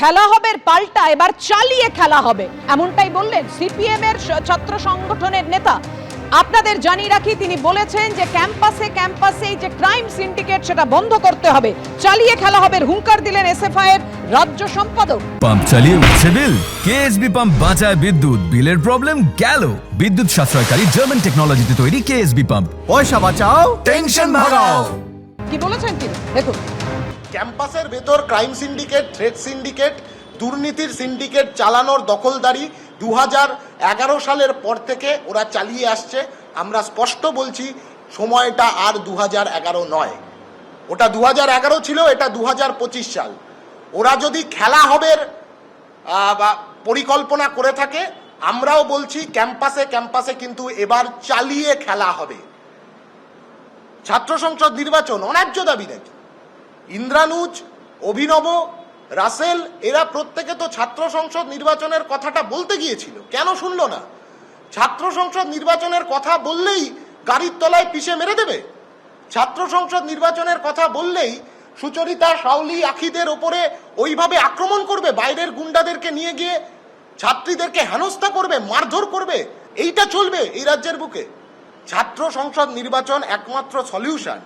খেলা হবে পাল্টা এবার চালিয়ে খেলা হবে, এমনটাই বললেন সিপিএম এর ছাত্র সংগঠনের নেতা। আপনাদের জানিয়ে রাখি, তিনি বলেছেন যে ক্যাম্পাসে ক্যাম্পাসে এই যে ক্রাইম সিন্ডিকেট সেটা বন্ধ করতে হবে, চালিয়ে খেলা হবে, হুঙ্কার দিলেন এসএফআই এর রাজ্য সম্পাদক। পাম্প চালিয়ে উঠছে বিল, কেএসবি পাম্প বাঁচায় বিদ্যুৎ, বিলের প্রবলেম গেল। বিদ্যুৎ সাশ্রয়কারী জার্মান টেকনোলজিতে তৈরি কেএসবি পাম্প, পয়সা বাঁচাও, টেনশন ভাগাও। কি বলেছেন তিনি দেখুন। ক্যাম্পাসের ভেতর ক্রাইম সিন্ডিকেট, থ্রেড সিন্ডিকেট, দুর্নীতির সিন্ডিকেট চালানোর দখলদারি 2011 সালের পর থেকে ওরা চালিয়ে আসছে। আমরা স্পষ্ট বলছি, সময়টা আর 2011 নয়, ওটা 2011 ছিল, এটা 2025 সাল। ওরা যদি খেলা হবে পরিকল্পনা করে থাকে, আমরাও বলছি ক্যাম্পাসে ক্যাম্পাসে কিন্তু এবার চালিয়ে খেলা হবে। ছাত্র সংসদ নির্বাচন অন্যায্য দাবি নাকি? ইন্দ্রানুজ, অভিনব, রাসেল এরা প্রত্যেকে তো ছাত্র সংসদ নির্বাচনের কথাটা বলতে গিয়েছিল, কেন শুনলো না? ছাত্র সংসদ নির্বাচনের কথা বললেই গাড়ির তলায় পিষে মেরে দেবে। ছাত্র সংসদ নির্বাচনের কথা বললেই সুচরিতা, শাওলি, আখিদের ওপরে ওইভাবে আক্রমণ করবে, বাইরের গুন্ডাদেরকে নিয়ে গিয়ে ছাত্রীদেরকে হেনস্থা করবে, মারধর করবে। এইটা চলবে এই রাজ্যের বুকে? ছাত্র সংসদ নির্বাচন একমাত্র সলিউশন,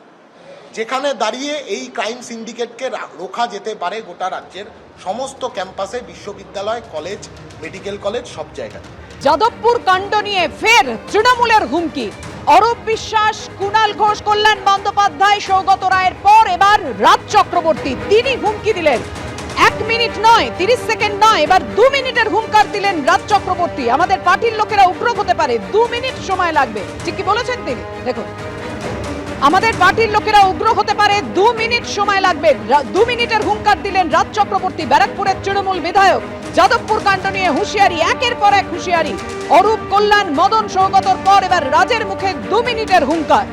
যেখানে দাঁড়িয়ে এই ক্রাইম সিন্ডিকেটকে রোখা যেতে পারে গোটা রাজ্যের সমস্ত ক্যাম্পাসে, বিশ্ববিদ্যালয়, কলেজ, মেডিকেল কলেজ, সব জায়গায়। যাদবপুর কাণ্ড নিয়ে ফের তৃণমূলের হুমকি। অরূপ বিশ্বাস, কুণাল ঘোষ, কল্যাণ বন্দ্যোপাধ্যায়, সৌগত রায়ের পর এবার রাজ চক্রবর্তী, তিনি হুমকি দিলেন। 1 মিনিট নয়, 30 সেকেন্ড নয়, এবার 2 মিনিটের হুঙ্কার দিলেন রাজ চক্রবর্তী। আমাদের পার্টির লোকেরা উগ্র হতে পারে, 2 মিনিট সময় লাগবে। ঠিক কি বলেছেন তিনি দেখুন। আমাদের পার্টির লোকেরা উগ্র হতে পারে, 2 মিনিট সময় লাগবে। 2 মিনিটের হুঙ্কার দিলেন রাজ চক্রবর্তী, ব্যারাকপুরের তৃণমূল বিধায়ক। যাদবপুর কাণ্ড নিয়ে হুঁশিয়ারি, একের পর এক হুঁশিয়ারি। অরূপ, কল্যাণ, মদন, সৌগতর পর এবার রাজের মুখে 2 মিনিটের হুঙ্কার।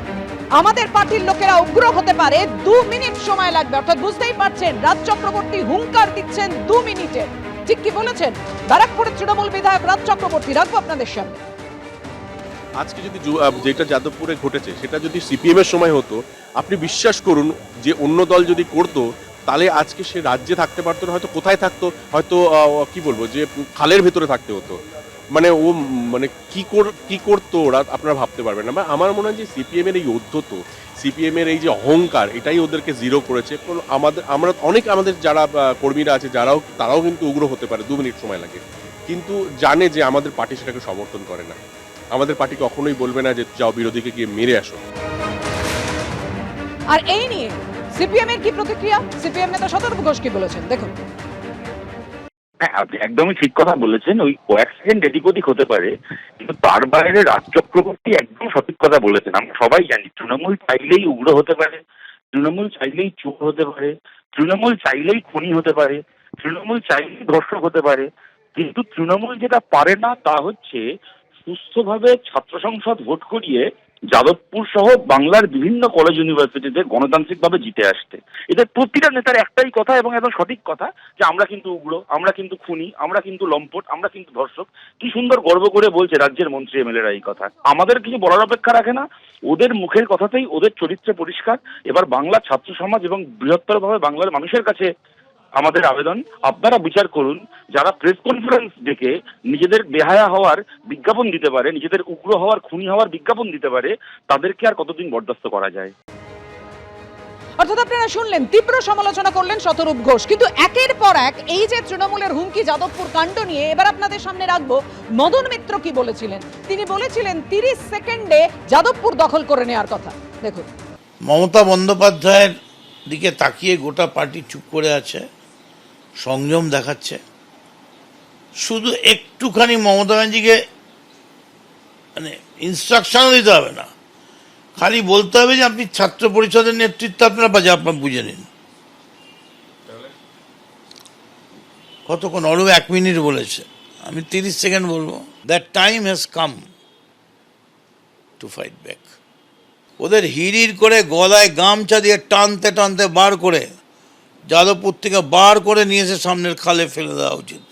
আমাদের পার্টির লোকেরা উগ্র হতে পারে, 2 মিনিট সময় লাগবে। অর্থাৎ বুঝতেই পারছেন রাজ চক্রবর্তী হুঙ্কার দিচ্ছেন 2 মিনিটে। ঠিক কি বলেছেন ব্যারাকপুরের তৃণমূল বিধায়ক রাজ চক্রবর্তী? রাখবো আপনাদের সামনে। আজকে যদি যেটা যাদবপুরে ঘটেছে সেটা যদি সিপিএম এর সময় হতো, আপনি বিশ্বাস করুন যে অন্য দল যদি করতো, তাহলে আজকে সে রাজ্যে থাকতে পারতো না, হয়তো কোথায় থাকতো, হয়তো কি বলবো, যে খালের ভেতরে থাকতে হতো। মানে ও মানে কি করতো ওরা আপনারা ভাবতে পারবেন না। আমার মনে হয় যে সিপিএম এর এই ঔদ্ধত্য, সিপিএম এর এই যে অহংকার, এটাই ওদেরকে জিরো করেছে। আমাদের যারা কর্মীরা আছে তারাও কিন্তু উগ্র হতে পারে, 2 মিনিট সময় লাগে, কিন্তু জানে যে আমাদের পার্টি সেটাকে সমর্থন করে না। আমাদের পার্টি কখনোই বলবে না যে যাও বিরোধীকে গিয়ে মেরে আসো। আর এই নিয়ে সিপিএম এর কি প্রতিক্রিয়া? সিপিএম নেতা শতরূপ ঘোষ কি বলেছেন দেখুন। হ্যাঁ, আপনি একদমই ঠিক কথা বলেছেন। ওই কয়েক সেকেন্ড এদিক ওদিক হতে পারে, কিন্তু তার বাইরে রাজ চক্রবর্তী একদম সঠিক কথা বলেছেন। আমরা সবাই জানি তৃণমূল চাইলেই উগ্র হতে পারে, তৃণমূল চাইলেই চোর হতে পারে, তৃণমূল চাইলেই খুনি হতে পারে, তৃণমূল চাইলেই ধর্ষক হতে পারে। কিন্তু তৃণমূল যেটা পারে না তা হচ্ছে সুস্থভাবে ছাত্র সংসদ ভোট করিয়ে যাদবপুর সহ বাংলার বিভিন্ন কলেজ ইউনিভার্সিটিতে গণতান্ত্রিকভাবে জিতে আসতে। এদের প্রতিটা নেতার একটাই কথা এবং একদম সঠিক কথা, যে আমরা কিন্তু উগ্র, আমরা কিন্তু খুনি, আমরা কিন্তু লম্পট, আমরা কিন্তু ধর্ষক। কি সুন্দর গর্ব করে বলছে রাজ্যের মন্ত্রী এমএলএরা এই কথা। আমাদের কিছু বলার অপেক্ষা রাখে না, ওদের মুখের কথাতেই ওদের চরিত্র পরিষ্কার। এবার বাংলার ছাত্র সমাজ এবং বৃহত্তরভাবে বাংলার মানুষের কাছে আমাদের আবেদন, আপনারা বিচার করুন। যারা প্রেস কনফারেন্স ডেকে নিজেদের বেহায়া হওয়ার বিজ্ঞাপন দিতে পারে, নিজেদের উগ্র হওয়ার, খুনি হওয়ার বিজ্ঞাপন দিতে পারে, তাদেরকে আর কতদিন বরদাস্ত করা যায়? অর্থাৎ আপনারা শুনলেন, তীব্র সমালোচনা করলেন শতরূপ ঘোষ। কিন্তু একের পর এক এই যে তৃণমূলের হুমকি যাদবপুর কাণ্ড নিয়ে, এবার আপনাদের সামনে রাখবো মদন মিত্র কি বলেছিলেন। তিনি বলেছিলেন 30 সেকেন্ডে যাদবপুর দখল করে নেওয়ার কথা। দেখুন, মমতা বন্দ্যোপাধ্যায়ের দিকে তাকিয়ে গোটা পার্টি চুপ করে আছে, সংযম দেখাচ্ছে। শুধু একটুখানি মমতা ব্যানার্জিকে মানে ইনস্ট্রাকশনও দিতে হবে না, খালি বলতে হবে যে আপনি ছাত্র পরিষদের নেতৃত্ব আপনারা বুঝে নিন। কতক্ষণ? অরূপ 1 মিনিট বলেছে, আমি 30 সেকেন্ড বলবো। That time has come to fight back. ওদের হিড় করে গলায় গামছা দিয়ে টানতে টানতে বার করে যাদবপুর থেকে বার করে নিয়ে এসে সামনের খালে ফেলে দেওয়া উচিত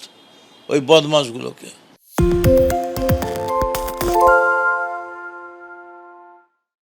ওই বদমাশগুলোকে।